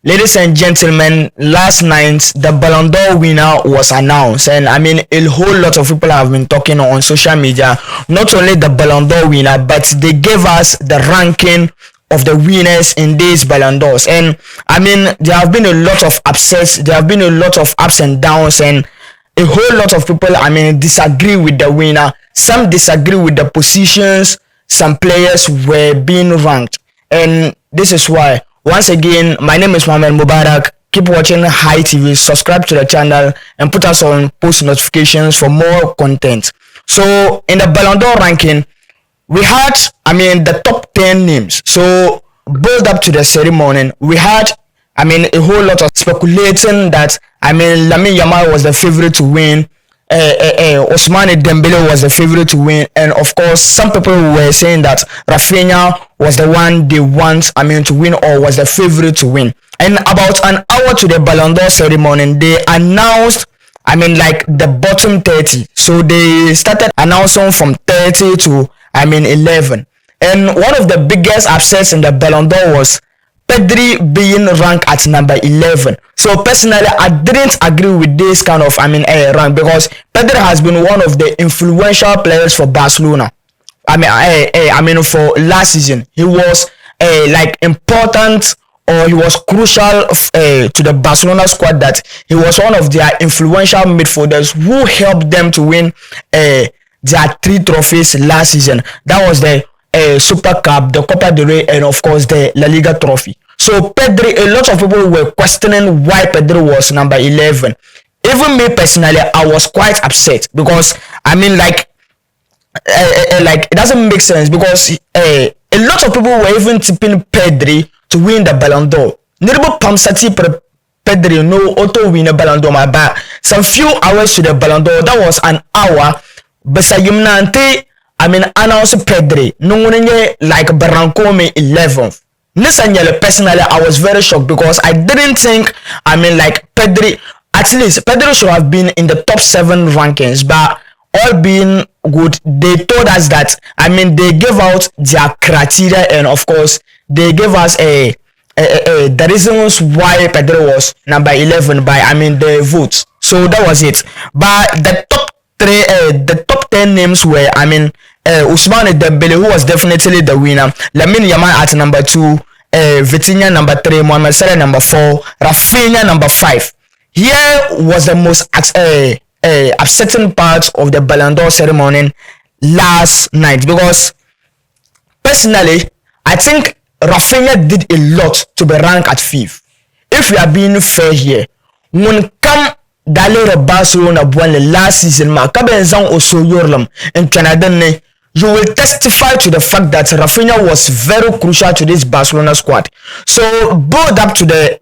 Ladies and gentlemen, last night the Balon d'Or winner was announced, and I mean a whole lot of people have been talking on social media. Not only the Balon d'Or winner, but they gave us the ranking of the winners in these Ballon d'Ors. And I mean there have been a lot of upsets, there have been a lot of ups and downs, and a whole lot of people I mean disagree with the winner. Some disagree with the positions some players were being ranked, and this is why. Once again, my name is Mohammed Mubarak. Keep watching High TV, subscribe to the channel, and put us on post notifications for more content. So, in the Ballon d'Or ranking, we had, the top 10 names. So, build up to the ceremony, we had, a whole lot of speculating that, Lamine Yamal was the favorite to win. Ousmane Dembele was the favorite to win, and of course some people were saying that Raphinha was the one they want to win, or was the favorite to win. And about an hour to the Balon d'Or ceremony, they announced the bottom 30. So they started announcing from 30 to 11. And one of the biggest upsets in the Balon d'Or was Pedri being ranked at number 11. So personally, I didn't agree with this kind of rank, because Pedri has been one of the influential players for Barcelona. For last season, he was important, or he was crucial to the Barcelona squad. That he was one of their influential midfielders who helped them to win their 3 trophies last season. That was the Super Cup, the Copa del Rey, and of course the La Liga trophy. So Pedri, a lot of people were questioning why Pedri was number 11. Even me personally, I was quite upset, because it doesn't make sense, because a lot of people were even tipping Pedri to win the Ballon d'Or. Nirbo Pamsati Pedri no auto win a Ballon d'Or, but some few hours to the Ballon d'Or, that was an hour. Besayimnante announce Pedri no like Barancome 11th. Personally, I was very shocked, because I didn't think Pedri, at least Pedri should have been in the top 7 rankings. But all being good, they told us that they gave out their criteria, and of course they gave us the reasons why Pedri was number 11 by the votes. So that was it. But the top 10 names were Ousmane Dembele, who was definitely the winner. Lamine Yamal at number 2, Vitinha number 3, Mohamed Salah number 4, Raphinha number 5. Here was the most upsetting part of the Balon d'Or ceremony last night, because personally I think Raphinha did a lot to be ranked at 5th. If we are being fair here, when come d'aller Barcelona buan last season ma kabenzan oso yorlam in Canada, you will testify to the fact that Raphinha was very crucial to this Barcelona squad. So build up to the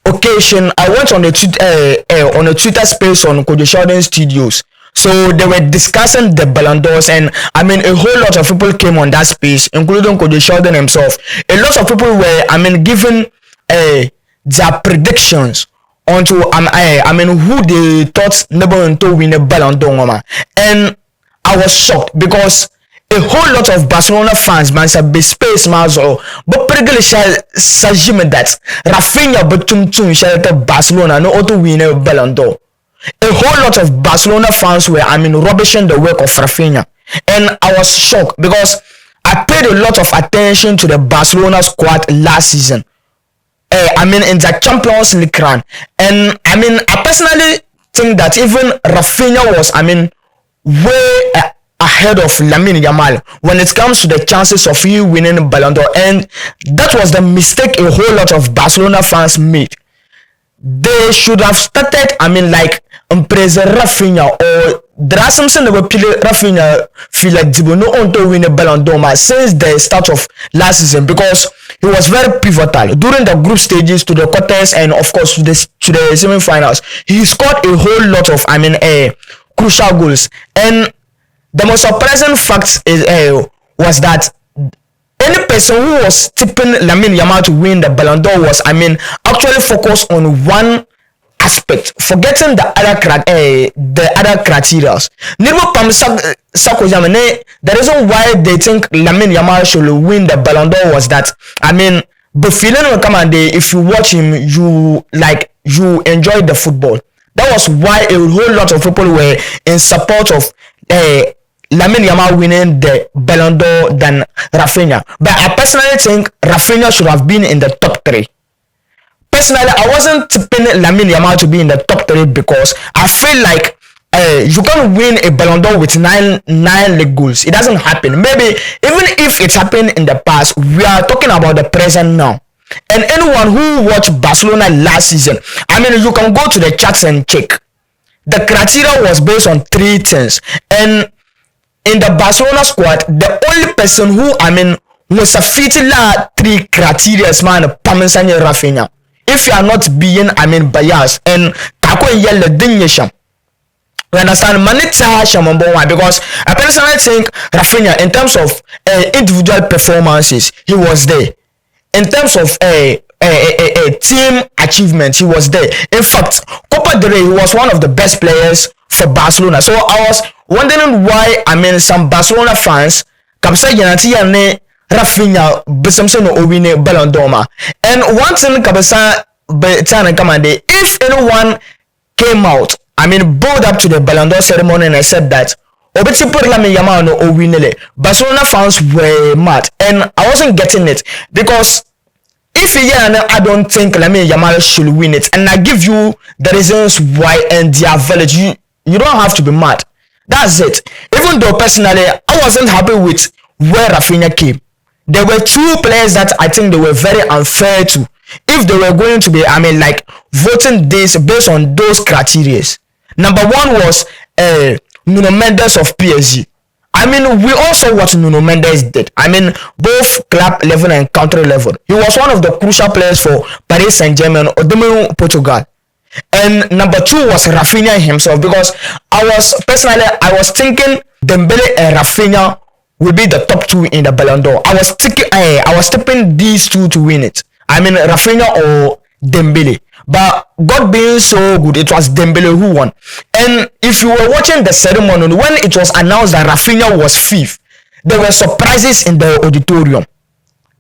occasion, I went on a Twitter space on Kojo Sheldon Studios. So they were discussing the Ballon d'Ors, and a whole lot of people came on that space, including Kojo Sheldon himself. A lot of people were giving their predictions onto who they thought never to win a Ballon d'Or. And I was shocked, because a whole lot of Barcelona fans said be space mazo, but pretty sajime that Raphinha betum Barcelona no auto win a Ballon d'Or. A whole lot of Barcelona fans were rubbishing the work of Raphinha, and I was shocked, because I paid a lot of attention to the Barcelona squad last season. In the Champions League run, and I personally think that even Raphinha was way ahead of Lamine Yamal when it comes to the chances of you winning Ballon d'Or, and that was the mistake a whole lot of Barcelona fans made. They should have started praise Raphinha, or there are something that will Raphinha feel like no on to win a Ballon d'Or since the start of last season, because he was very pivotal during the group stages to the quarters, and of course to the semi-finals. He scored a whole lot of crucial goals. And the most surprising fact was that any person who was tipping Lamine Yamal to win the Ballon d'Or was actually focused on one aspect, forgetting the other criteria. The reason why they think Lamine Yamal should win the Balon d'Or was that but feeling will come and if you watch him, you enjoy the football. That was why a whole lot of people were in support of Lamine Yamal winning the Balon d'Or than Raphinha. But I personally think Raphinha should have been in the top 3. Personally, I wasn't tipping Lamine Yamal to be in the top 3 because I feel like you can't win a Balon d'Or with nine league goals. It doesn't happen. Maybe even if it's happened in the past, we are talking about the present now. And anyone who watched Barcelona last season, I mean, you can go to the charts and check. The criteria was based on 3 things. And in the Barcelona squad, the only person who, I mean, was a fitting 3 criteria, man, Pamensanye Raphinha. If you are not being, I mean, biased and kako yelle dinyesham. You understand? Manita Shamambonwa, because I personally think Raphinha, in terms of individual performances, he was there. In terms of team achievement, he was there. In fact, Copa del Rey, he was one of the best players for Barcelona. So I was wondering why, I mean, some Barcelona fans kapsa yanati yane Raphinha besamse no owine Balon d'Or. And one thing kabasa betana kamande, if anyone came out, I mean, bold up to the Balon d'Or ceremony and I said that Obeti pour Lamine Yamal no owinele, Barcelona fans were mad, and I wasn't getting it because if I don't think Lamine Yamal should win it, and I give you the reasons why and their valid, you don't have to be mad. That's it. Even though personally I wasn't happy with where Raphinha came. There were 2 players that I think they were very unfair to. If they were going to be, I mean, like voting this based on those criteria. Number 1 was Nuno Mendes of PSG. I mean, we all saw what Nuno Mendes did. I mean, both club level and country level. He was one of the crucial players for Paris Saint-Germain or Portugal. And number 2 was Raphinha himself, because I was thinking Dembele and Raphinha will be the top 2 in the Balon d'Or. I was tipping these 2 to win it. I mean, Raphinha or Dembele. But God being so good, it was Dembele who won. And if you were watching the ceremony, when it was announced that Raphinha was 5th, there were surprises in the auditorium.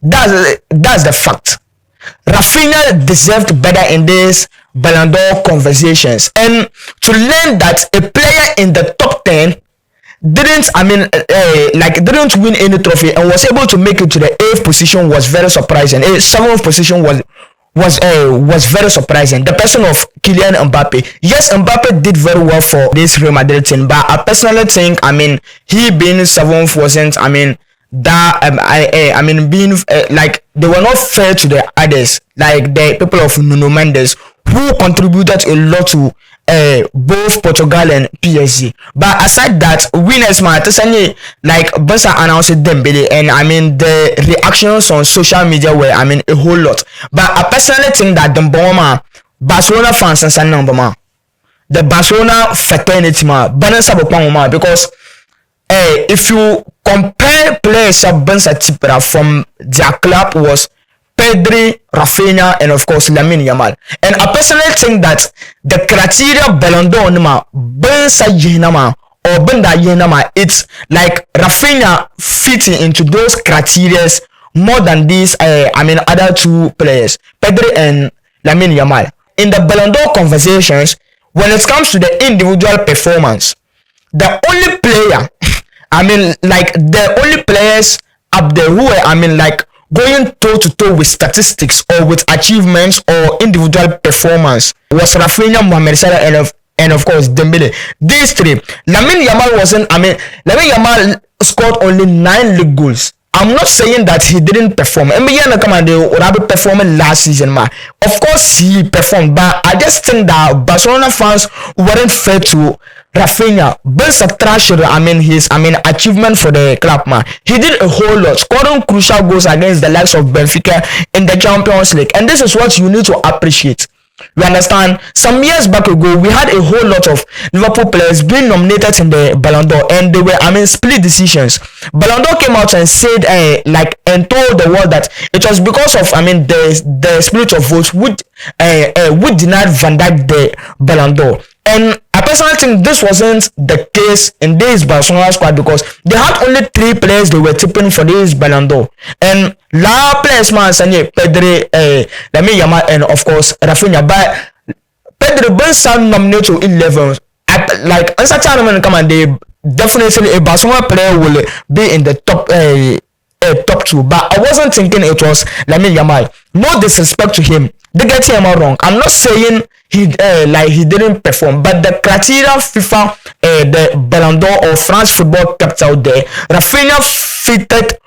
That's the fact. Raphinha deserved better in this Balon d'Or conversations. And to learn that a player in the top 10 didn't win any trophy and was able to make it to the 8th position was very surprising. 7th position was very surprising. The person of Kylian Mbappe. Yes, Mbappe did very well for this Real Madrid team, but I personally think, I mean, he being 7th wasn't, I mean, that being like they were not fair to the others, like the people of Nuno Mendes, who contributed a lot to both Portugal and PSG. But aside that, winners like Barca announced Dembele, and I mean the reactions on social media were, I mean, a whole lot. But I personally think that the Barcelona fans and the Barcelona fraternity because if you compare players from their club was Pedri, Raphinha, and of course Lamine Yamal. And I personally think that the criteria Balon d'Or it's like Raphinha fitting into those criteria more than these other 2 players, Pedri and Lamine Yamal. In the Balon d'Or conversations, when it comes to the individual performance, the only player the only players up there who were going toe-to-toe with statistics or with achievements or individual performance was Raphinha, Mohamed Salah, and of course Dembele. These 3. Lamine Yamal scored only 9 league goals. I'm not saying that he didn't perform. NBA performed last season, man. Of course he performed, but I just think that Barcelona fans weren't fair to Raphinha. His achievement for the club, man. He did a whole lot, scoring crucial goals against the likes of Benfica in the Champions League, and this is what you need to appreciate. You understand? Some years back ago, we had a whole lot of Liverpool players being nominated in the Balon d'Or, and they were, split decisions. Balon d'Or came out and said, and told the world that it was because of, the split of votes would deny Van Dijk the Balon d'Or. And I personally think this wasn't the case in this Barcelona squad because they had only 3 players they were tipping for this Balon d'Or. And la players man Sanye, Pedri, Lamine Yamal, and of course Raphinha. But Pedri been some nominated to 11. Like answer tournament come and they definitely a Barcelona player will be in the top top 2, but I wasn't thinking it was Lamine Yamal. No disrespect to him, they get him wrong. I'm not saying he like he didn't perform, but the criteria FIFA the Balon d'Or or France football kept out there, Raphinha fitted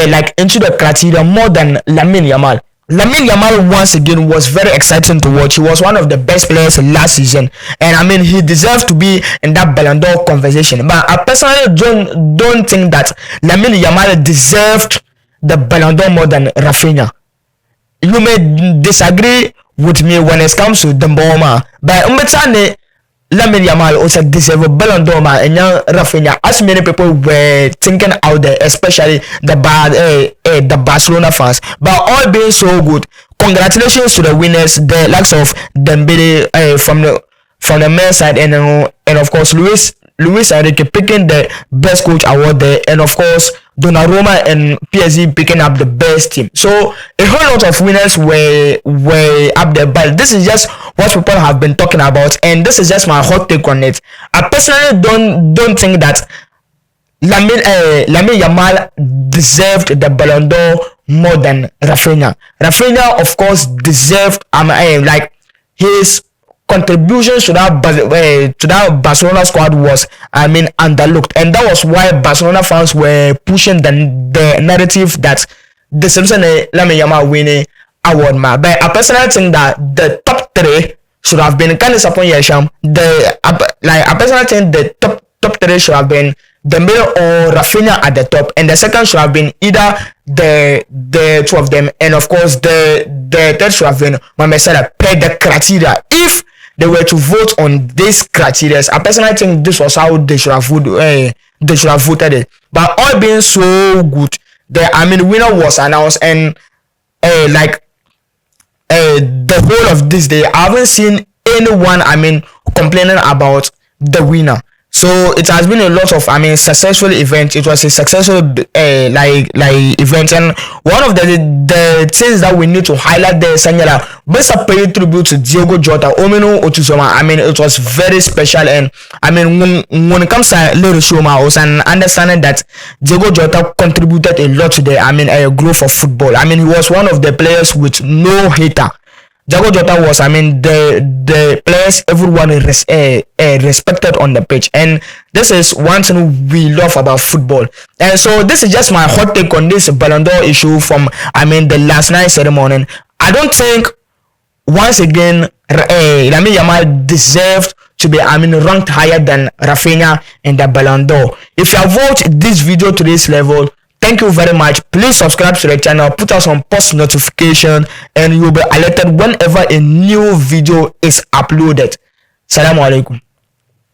like into the criteria more than Lamine Yamal. Lamine Yamal once again was very exciting to watch. He was one of the best players last season, and I mean he deserves to be in that Balon d'Or conversation. But I personally don't think that Lamine Yamal deserved the Balon d'Or more than Raphinha. You may disagree with me when it comes to the Mboma, but Lamine Yamal also deserves a Balon d'Or and Raphinha, as many people were thinking out there, especially the Barcelona fans. But all being so good, congratulations to the winners, the likes of Dembele from the men's side, and of course Luis Enrique picking the best coach award there, and of course Donnarumma and PSG picking up the best team. So a whole lot of winners were up there, but this is just what people have been talking about, and this is just my hot take on it. I personally don't think that Lamine Yamal deserved the Balon d'Or more than Raphinha. Raphinha of course deserved like his contributions to that Barcelona squad was underlooked, and that was why Barcelona fans were pushing the narrative that the season Lamine Yamal winning award. But I personally think that the top 3 should have been kind of disappointing. I personally think the top 3 should have been Dembele or Raphinha at the top, and the second should have been either the 2 of them, and of course the third should have been Mohamed Salah per the criteria. If they were to vote on these criteria, I personally think this was how they should have voted it. But all being so good, the winner was announced, and the whole of this day I haven't seen anyone complaining about the winner. So it has been a lot of successful event. It was a successful event, and one of the things that we need to highlight there, Sanyala, best pay tribute to Diogo Jota, Omino Otuzoma. It was very special, and when it comes to Little Shoma, I was understanding that Diogo Jota contributed a lot to the growth of football. He was one of the players with no hater. Diogo Jota was, the players everyone respected on the pitch, and this is one thing we love about football. And so this is just my hot take on this Balon d'Or issue from the last night ceremony. I don't think once again Lamine Yamal deserved to be ranked higher than Raphinha in the Balon d'Or. If you have watched this video to this level, thank you very much. Please subscribe to the channel, put us on post notification, and you'll be alerted whenever a new video is uploaded. Assalamu alaikum.